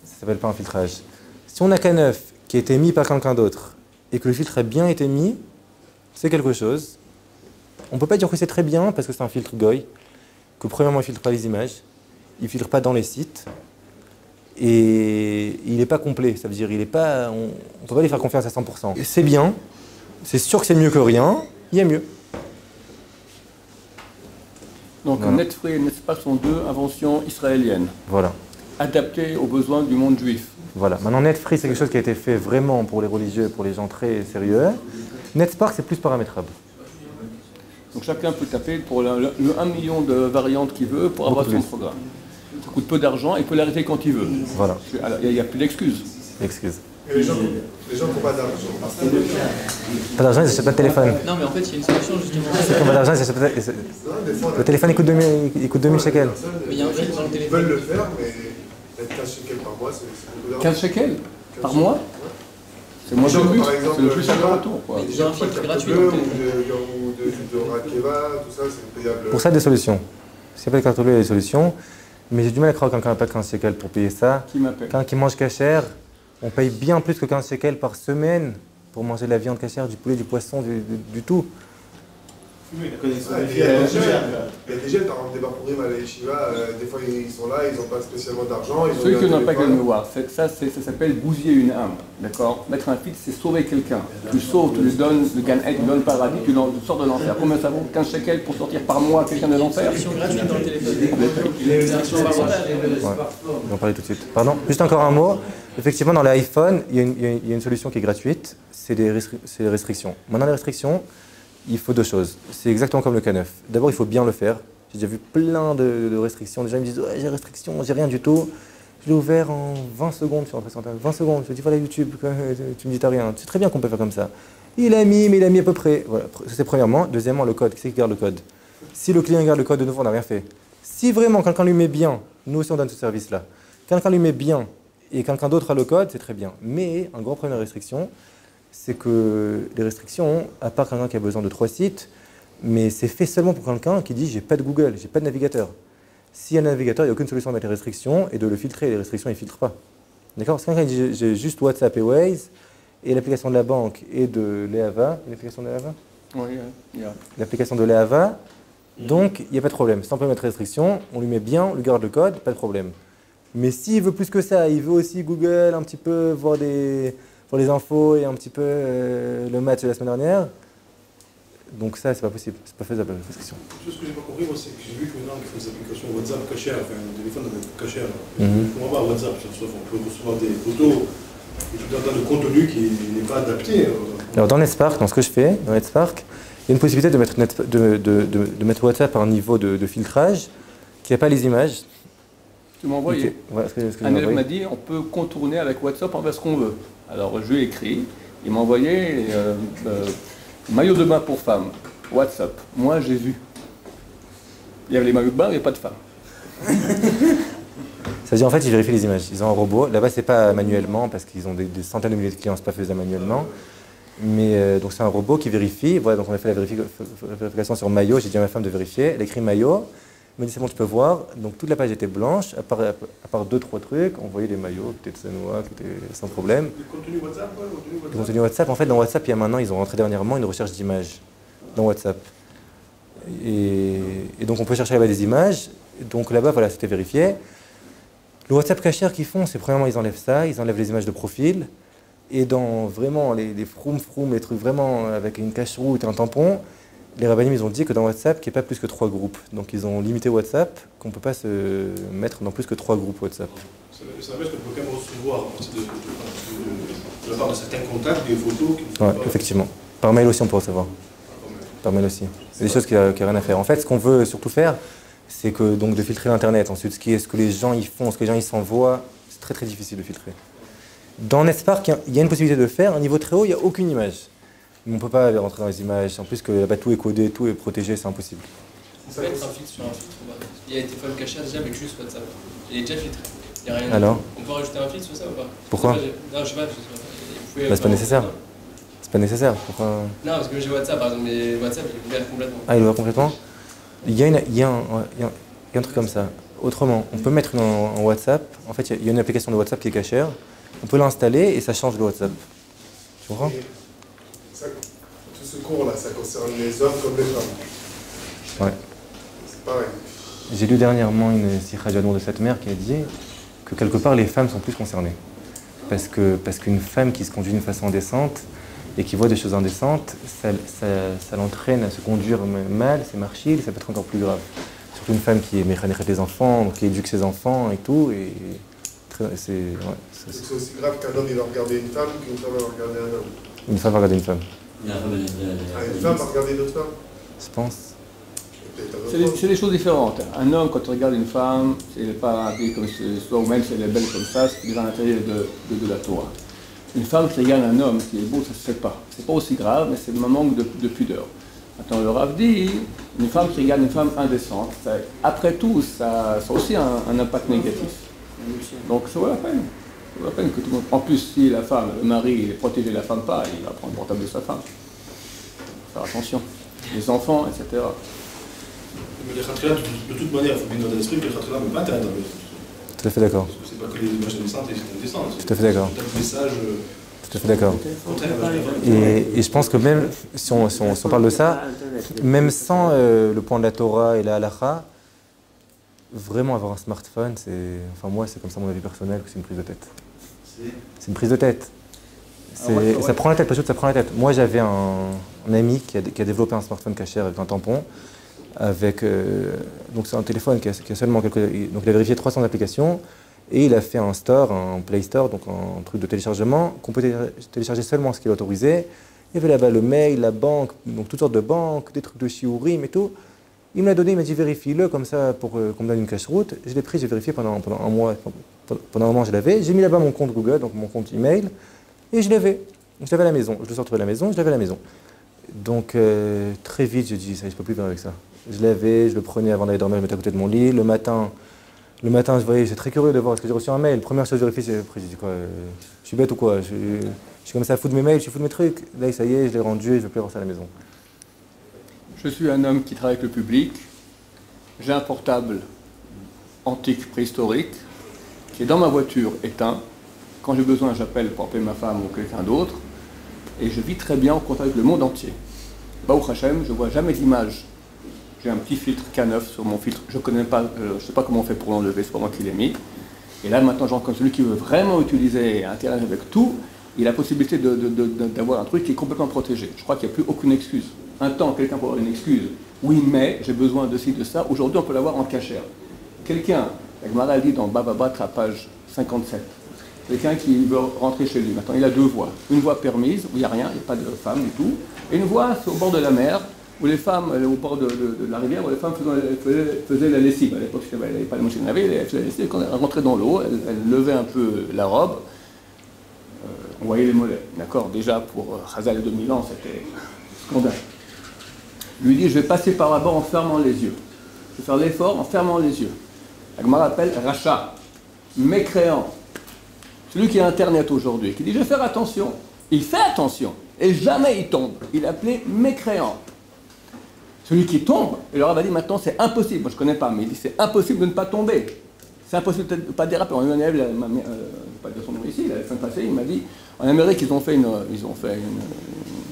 Ça ne s'appelle pas un filtrage. Si on a K9 qui a été mis par quelqu'un d'autre, et que le filtre a bien été mis, c'est quelque chose. On ne peut pas dire que c'est très bien, parce que c'est un filtre GOI, que premièrement, il ne filtre pas les images, il ne filtre pas dans les sites, et il n'est pas complet. Ça veut dire on ne peut pas lui faire confiance à 100%. C'est bien, c'est sûr que c'est mieux que rien, il y a mieux. Donc Voilà. Netfree et Netspark sont 2 inventions israéliennes, Voilà. adaptées aux besoins du monde juif. Voilà. Maintenant, Netfree, c'est quelque chose qui a été fait vraiment pour les religieux, pour les gens très sérieux. Netspark, c'est plus paramétrable. Donc chacun peut taper pour le 1 million de variantes qu'il veut pour avoir Beaucoup son plus. programme. Ça coûte peu d'argent et il peut l'arrêter quand il veut. Voilà. Il n'y a plus d'excuses. Excuse. Et les gens qui n'ont pas d'argent. Pas d'argent, ils n'achètent pas de téléphone. Non, mais en fait, il y a une solution justement. Ceux qui n'ont pas d'argent, ils n'achètent pas de téléphone. Non, des fois, on a Le téléphone, il coûte 2000 shekels. Mais il y a un filtre dans le Ils téléphone. veulent le faire, mais être 15 shekels par mois, c'est beaucoup d'argent. 15 shekels par mois? C'est moins Les gens, de plus, par exemple, c'est le plus je sais cher pas, retour. Quoi. Il y a un filtre gratuit de dans le bleu téléphone. ou de Rakeva, tout ça, c'est payable. Pour ça, des solutions. S'il n'y a pas de carte bleue, il y a des solutions. Mais j'ai du mal à croire que quelqu'un n'a pas 15 shekels pour payer ça. Qui m'appelle? Quelqu'un qui mange cachère, on paye bien plus que 15 shekels par semaine pour manger de la viande cachère, du poulet, du poisson, du tout. Oui, la connexion Ouais, Wi-Fi, il y a elle est des jeunes, chère. il y a des jeunes, par exemple, des Bapurim à la Yeshiva, des fois ils sont là, ils n'ont pas spécialement d'argent. ils ont Ceux eu un qui n'ont pas téléphone. qu'à me voir, ça s'appelle bousiller une âme. D'accord? Mettre un filtre, c'est sauver quelqu'un. Tu sauves, tu lui donnes le Gan Ed, tu lui donnes le paradis, tu sors de l'enfer. Combien ça vaut? 15 shekels pour sortir par mois quelqu'un de l'enfer? Solution gratuite dans le téléphone. C'est un choix parentale. On va en parler tout de suite. Pardon, juste encore un mot. Effectivement, dans l'iPhone, il y a une solution qui est gratuite, c'est les restrictions. Maintenant, les restrictions, il faut 2 choses. C'est exactement comme le K9. D'abord, il faut bien le faire. J'ai déjà vu plein de restrictions. Les gens me disent ouais, j'ai restriction, j'ai rien du tout. Je l'ai ouvert en 20 secondes sur l'impression. 20 secondes. Je dis voilà YouTube, tu me dis t'as rien. C'est très bien qu'on peut faire comme ça. Il a mis, mais il a mis à peu près. Voilà, ça c'est premièrement. Deuxièmement, le code. Qui c'est qui garde le code? Si le client garde le code, de nouveau, on n'a rien fait. Si vraiment quelqu'un lui met bien, nous aussi on donne ce service-là. Quelqu'un lui met bien et quelqu'un d'autre a le code, c'est très bien. Mais un gros problème de restriction, c'est que les restrictions, à part quelqu'un qui a besoin de 3 sites, mais c'est fait seulement pour quelqu'un qui dit j'ai pas de Google, j'ai pas de navigateur. S'il y a un navigateur, il n'y a aucune solution de mettre les restrictions et de le filtrer. Les restrictions, ils ne filtrent pas. D'accord? Si quelqu'un dit j'ai juste WhatsApp et Waze et l'application de la banque et de l'EAVA, l'application de l'EAVA, Oui, il y a. l'application de l'EAVA, donc il n'y a pas de problème. Si on peut mettre restriction, on lui met bien, on lui garde le code, pas de problème. Mais s'il veut plus que ça, il veut aussi Google, un petit peu voir les infos et un petit peu le match de la semaine dernière, donc ça, c'est pas possible, c'est pas faisable, la restriction. Tout ce que j'ai pas compris, moi, c'est que j'ai vu que maintenant, ils font des applications WhatsApp cachères, enfin, un téléphone avec cachère. On va voir WhatsApp, on peut recevoir des photos et tout un tas de contenu qui n'est pas adapté. Alors dans Netspark, dans ce que je fais, dans Netspark, il y a une possibilité de mettre WhatsApp à un niveau de filtrage qui n'a pas les images. Tu m'as envoyé. Okay. Ouais, Un élève m'a dit on peut contourner avec WhatsApp, on fait ce qu'on veut. Alors je lui ai écrit, il m'a envoyé maillot de bain pour femmes, WhatsApp. Moi j'ai vu. Il y avait les maillots de bain, il n'y avait pas de femmes. Ça veut dire en fait, ils vérifient les images. Ils ont un robot. Là-bas, c'est pas manuellement parce qu'ils ont des centaines de milliers de clients, c'est pas fait manuellement. Mais donc c'est un robot qui vérifie. Voilà, donc on a fait la vérification sur maillot. J'ai dit à ma femme de vérifier. Elle écrit maillot. Elle me dit c'est bon, tu peux voir. Donc toute la page était blanche, à part 2-3 trucs. On voyait les maillots, peut-être Sanoa, qui étaient sans problème. Le contenu WhatsApp, ouais, Le contenu WhatsApp, en fait, dans WhatsApp, il y a maintenant, ils ont rentré dernièrement une recherche d'images dans WhatsApp. Et donc on peut chercher là-bas des images. Donc là-bas, voilà, c'était vérifié. Le WhatsApp cachère qu'ils font, c'est premièrement, ils enlèvent ça, ils enlèvent les images de profil. Et dans vraiment les froum, les trucs vraiment avec une cache-route et un tampon, les rabbinim, ils ont dit que dans WhatsApp, qu'il n'y ait pas plus que 3 groupes. Donc ils ont limité WhatsApp, qu'on ne peut pas se mettre dans plus que 3 groupes WhatsApp. Ça veut dire qu'on peut quand même recevoir de la part de certains contacts des photos qui Ouais, effectivement. Par mail aussi, on peut recevoir. Par mail aussi. C'est des choses qui n'ont rien à faire. En fait, ce qu'on veut surtout faire, c'est que donc de filtrer l'internet. Ensuite, ce que les gens y font, ce que les gens y s'envoient, c'est très très difficile de filtrer. Dans Netspark, il y a une possibilité de le faire. À un niveau très haut, il n'y a aucune image. Mais on ne peut pas rentrer dans les images. En plus, que là-bas, tout est codé, tout est protégé, c'est impossible. Ça peut être un filtre sur un filtre. Il y a des téléphones cachés déjà avec juste WhatsApp. Il est déjà filtré. Il y a rien. Alors on peut rajouter un filtre sur ça ou pas? Pourquoi? Non, je sais pas. C'est pas nécessaire. C'est pas nécessaire. Pourquoi? Non, parce que j'ai WhatsApp par exemple, mais WhatsApp il est ouvert complètement. Ah, il est ouvert complètement? Il y a un truc comme ça. Autrement, on peut mettre en WhatsApp. En fait, il y a une application de WhatsApp qui est cachère. On peut l'installer et ça change le WhatsApp. Tu comprends? Tout ce cours-là, ça concerne les hommes comme les femmes. Ouais. C'est pareil. J'ai lu dernièrement une sikha de cette mère qui a dit que quelque part les femmes sont plus concernées. Parce qu'une femme qui se conduit d'une façon indécente et qui voit des choses indécentes, ça l'entraîne à se conduire mal, c'est marchil, ça peut être encore plus grave. Surtout une femme qui est les enfants, qui éduque ses enfants et tout. C'est aussi grave qu'un homme il va regarder une femme qu'une femme va regarder un homme. Une femme va regarder une femme. Une femme va regarder une autre femme. Je pense. C'est des choses différentes. Un homme, quand il regarde une femme, il n'est pas habillé comme soit ou même si elle est belle comme ça, c'est déjà à l'intérieur de la Torah. Une femme qui regarde un homme qui est beau, ça ne se fait pas. C'est pas aussi grave, mais c'est un manque de pudeur. Maintenant, le Rav dit, une femme qui regarde une femme indécente, après tout, ça a aussi un impact négatif. Donc ça vaut la peine. Ça vaut la peine que tout le monde... En plus, si la femme, le mari, il est protégé, la femme pas, il va prendre le portable de sa femme. Faire attention. Les enfants, etc. Mais les khatria, de toute manière, il faut bien garder l'esprit que les khatria ne peuvent pas interdire. Tout à fait d'accord. Parce que c'est pas que les images indécentes et indécentes. Tout à fait d'accord. C'est un message. Tout à fait d'accord. Et je pense que même si on parle de ça, même sans le point de la Torah et la halakha, vraiment avoir un smartphone, enfin moi c'est comme ça mon avis personnel que c'est une prise de tête. C'est une prise de tête. Ça prend la tête, parce que ça prend la tête. Moi j'avais un ami qui a développé un smartphone cachère avec un tampon, donc c'est un téléphone qui a seulement donc il a vérifié 300 applications et il a fait un store, un Play Store, donc un truc de téléchargement qu'on peut télécharger seulement ce qui est autorisé. Il y avait là-bas le mail, la banque, donc toutes sortes de banques, des trucs de shiurim et tout. Il me l'a donné, il m'a dit vérifie-le comme ça pour qu'on me donne une cache-route. Je l'ai pris, j'ai vérifié pendant un mois. Pendant un moment, je l'avais. J'ai mis là-bas mon compte Google, donc mon compte email, et je l'avais. Je l'avais à la maison. Je le sortais de la maison, je l'avais à la maison. Donc très vite, j'ai dit ça, je ne peux plus vivre avec ça. Je l'avais, je le prenais avant d'aller dormir, je le mettais à côté de mon lit. Le matin, je voyais, j'étais très curieux de voir, parce que j'ai reçu un mail. Première chose que j'ai vérifié, après j'ai dit quoi, je suis bête ou quoi? Je suis comme ça à foutre mes mails, je suis foutre mes trucs. Là, ça y est, je l'ai rendu, je ne veux plus avoir ça à la maison. Je suis un homme qui travaille avec le public. J'ai un portable antique, préhistorique, qui est dans ma voiture éteint. Quand j'ai besoin, j'appelle pour appeler ma femme ou quelqu'un d'autre. Et je vis très bien en contact avec le monde entier. Baruch Hashem, je ne vois jamais d'image. J'ai un petit filtre K9 sur mon filtre. Je ne sais pas comment on fait pour l'enlever, c'est pas moi qui l'ai mis. Et là, maintenant, j'en connais celui qui veut vraiment utiliser Internet avec tout. Il a la possibilité d'avoir un truc qui est complètement protégé. Je crois qu'il n'y a plus aucune excuse. Un temps, quelqu'un peut avoir une excuse. Oui, mais j'ai besoin de ci, de ça. Aujourd'hui, on peut l'avoir en cachère. Quelqu'un, la Gemara dit dans Baba Batra, page 57, quelqu'un qui veut rentrer chez lui. Maintenant, il a 2 voies. Une voie permise, où il n'y a rien, il n'y a pas de femme du tout. Et une voie, c'est au bord de la mer, où les femmes, au bord de la rivière, où les femmes faisaient la lessive. À l'époque, il n'y avait pas de machine à laver, elles faisaient la lessive. Quand elles rentraient dans l'eau, elles levaient un peu la robe. On voyait les mollets. D'accord? Déjà, pour Chazal et 2000 ans, c'était scandale. Lui dit, je vais passer par là-bas en fermant les yeux. de faire l'effort en fermant les yeux. La Gemara appelle rachat, mécréant. Celui qui a Internet aujourd'hui, qui dit je vais faire attention, il fait attention, et jamais il tombe. Il est appelé mécréant. Celui qui tombe, et le rabbin dit maintenant c'est impossible, moi je ne connais pas, mais il dit c'est impossible de ne pas tomber. C'est impossible de ne pas déraper. Un élève, pas de son nom ici, la semaine passée, il m'a dit, en Amérique ils ont fait une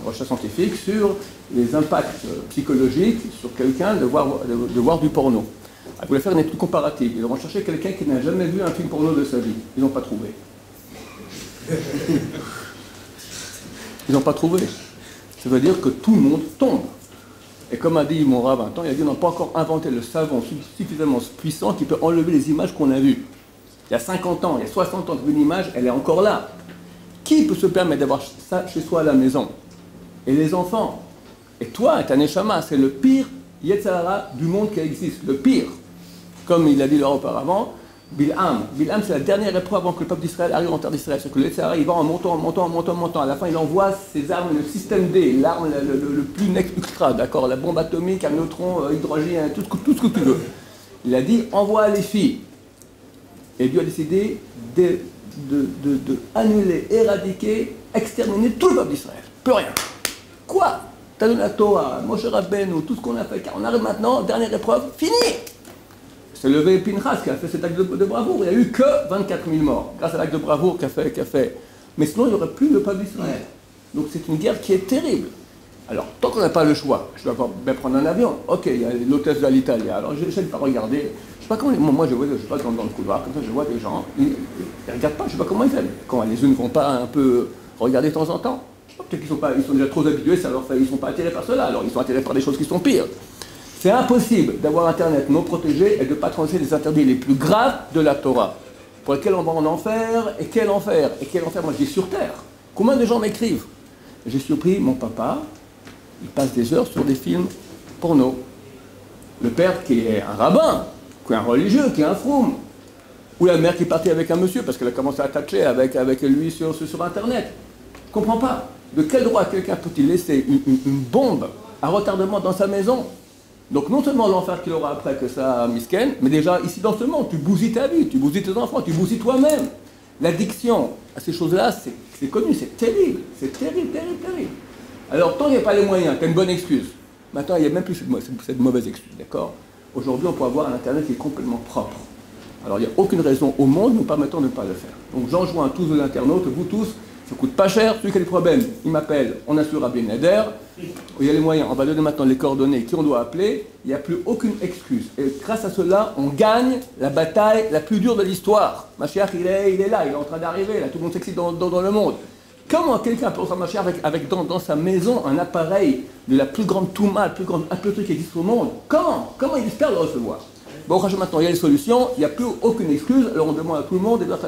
recherche scientifique sur les impacts psychologiques sur quelqu'un de voir du porno. Ils voulaient faire une étude comparative. Ils ont cherché quelqu'un qui n'a jamais vu un film porno de sa vie. Ils n'ont pas trouvé. Ils n'ont pas trouvé. Ça veut dire que tout le monde tombe. Et comme a dit mon rabbin, il a dit on n'a pas encore inventé le savon suffisamment puissant qui peut enlever les images qu'on a vues. Il y a 50 ans, il y a 60 ans, une image, elle est encore là. Qui peut se permettre d'avoir ça chez soi à la maison? Et les enfants. Et toi, ta neshama, c'est le pire Yetzirah du monde qui existe, le pire. Comme il a dit là auparavant, Bil'am, c'est la dernière épreuve avant que le peuple d'Israël arrive en terre d'Israël. C'est que le Yetzirah, il va en montant. À la fin, il envoie ses armes, le système D, l'arme le plus ultra, d'accord, la bombe atomique, un neutron, hydrogène, tout ce que tu veux. Il a dit, envoie les filles. Et Dieu a décidé de annuler, éradiquer, exterminer tout le peuple d'Israël. Plus rien. Quoi? T'as donné la Torah, Moshe Rabbeinu, tout ce qu'on a fait, car on arrive maintenant, dernière épreuve, fini! C'est levé Pinchas qui a fait cet acte de bravoure. Il n'y a eu que 24 000 morts, grâce à l'acte de bravoure qu'a fait. Mais sinon, il n'y aurait plus le peuple d'Israël. Donc c'est une guerre qui est terrible. Alors, tant qu'on n'a pas le choix, je dois bien prendre un avion. Ok, il y a l'hôtesse de l'Italie. Alors, j'essaie de pas regarder. Je sais pas comment. Moi, je vois dans le couloir, comme ça, je vois des gens. Ils ne regardent pas, je ne sais pas comment ils viennent. Quand les unes ne vont pas un peu regarder de temps en temps. Peut-être qu'ils sont déjà trop habitués, ça leur fait, ils ne sont pas attirés par cela. Alors, ils sont attirés par des choses qui sont pires. C'est impossible d'avoir Internet non protégé et de ne pas transgresser les interdits les plus graves de la Torah, pour lesquels on va en enfer, et quel enfer, moi je dis sur terre. Combien de gens m'écrivent? J'ai surpris mon papa, il passe des heures sur des films porno. Le père qui est un rabbin, qui est un religieux, qui est un froum. Ou la mère qui est partie avec un monsieur parce qu'elle a commencé à tâcher avec lui sur Internet. Je ne comprends pas. De quel droit quelqu'un peut-il laisser une bombe à retardement dans sa maison? Donc non seulement l'enfer qu'il aura après que ça misken, mais déjà ici dans ce monde, tu bousilles ta vie, tu bousilles tes enfants, tu bousilles toi-même. L'addiction à ces choses-là, c'est connu, c'est terrible, terrible. Alors tant qu'il n'y a pas les moyens, tu as une bonne excuse. Maintenant, il n'y a même plus cette mauvaise excuse, d'accord? Aujourd'hui, on peut avoir un Internet qui est complètement propre. Alors il n'y a aucune raison au monde nous permettant de ne pas le faire. Donc j'enjoins tous les internautes, vous tous, ça coûte pas cher, celui qui a des problèmes, il m'appelle, on assure à Bien Nader, il y a les moyens, on va donner maintenant les coordonnées, qui on doit appeler, il n'y a plus aucune excuse. Et grâce à cela, on gagne la bataille la plus dure de l'histoire. Mashiach, il est là, il est en train d'arriver, là, tout le monde s'excite dans le monde. Comment quelqu'un peut recevoir Mashiach avec dans sa maison un appareil de la plus grande touma, la plus grande impureté qui existe au monde? Comment il espère le recevoir? Bon, maintenant, il y a les solutions, il n'y a plus aucune excuse, alors on demande à tout le monde, et grâce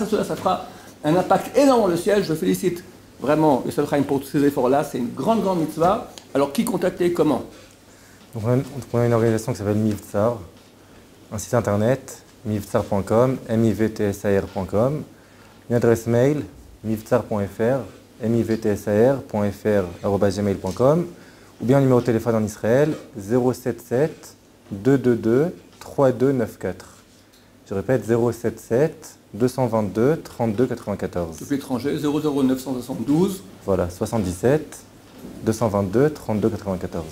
à cela, ça fera un impact énorme dans le ciel. Je félicite vraiment le Shalom pour tous ces efforts-là. C'est une grande mitzvah. Alors, qui contacter, comment? Donc, on a une organisation qui s'appelle Mivtsar, un site internet, mivtsar.com, mivtsar.com, une adresse mail, mivtsar.fr, mivtsar.fr@gmail.com, ou bien un numéro de téléphone en Israël, 077 222 3294. Je répète, 077 222 32 94. Depuis l'étranger, 00972. Voilà, 77 222 32 94.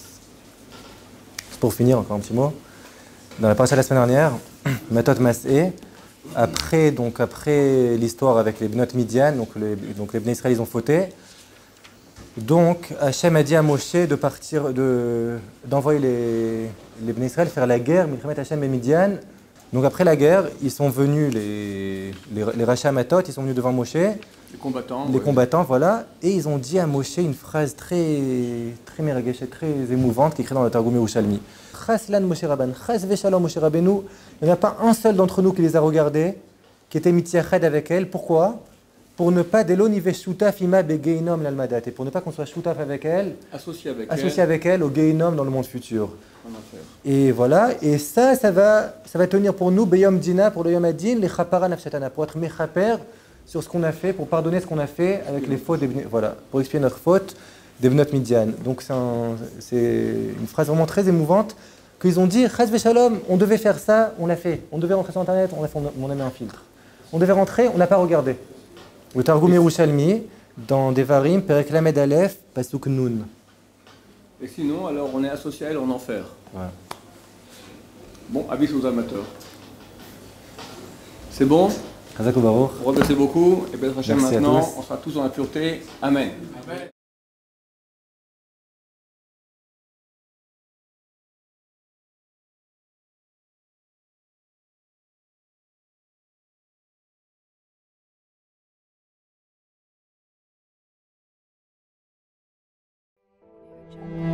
Pour finir, encore un petit mot. Dans la paracha de la semaine dernière, Matot Mas'é, après l'histoire avec les Bnot Midian, donc les Bnei Israël, ils ont fauté. Donc Hachem a dit à Moshe d'envoyer les Bnei Israël faire la guerre, Milchemet Hachem et Midian. Donc après la guerre, ils sont venus, les Racha Matot, ils sont venus devant Moshe. Les combattants, voilà. Et ils ont dit à Moshe une phrase très méragéchée, très émouvante, qui est écrite dans le Targum Yerushalmi. Chaslan Moshe Rabban, Chas Veshalom Moshe Rabbeinu. Il n'y en a pas un seul d'entre nous qui les a regardés, qui était mitziached avec elle. Pourquoi? Pour ne pas delonive shutaf ima begeinom l'almadat, et pour ne pas qu'on soit shutaf avec elle, associé avec elle au geinom dans le monde futur. Et voilà, et ça va tenir pour nous beyom dina, pour le yom adin, les chapara nafshatana, pour être mechaper sur ce qu'on a fait, pour pardonner ce qu'on a fait avec les fautes, voilà, pour expier notre faute des Bnot Midian. Donc c'est une phrase vraiment très émouvante. qu'ils ont dit, Chas Shalom, on devait faire ça, on l'a fait. On devait rentrer sur Internet, on a mis un filtre. On devait rentrer, on n'a pas regardé. Le Targum Yerushalmi, dans Devarim, Perek Lamed Aleph, Pasuk Nun. Et sinon, alors on est associé à elle en enfer. Voilà. Bon, avis aux amateurs. C'est bon? Chazak Baruch. Remercie beaucoup. Et bien, Merci maintenant, à tous. on sera tous dans la pureté. Amen. Amen. Thank you.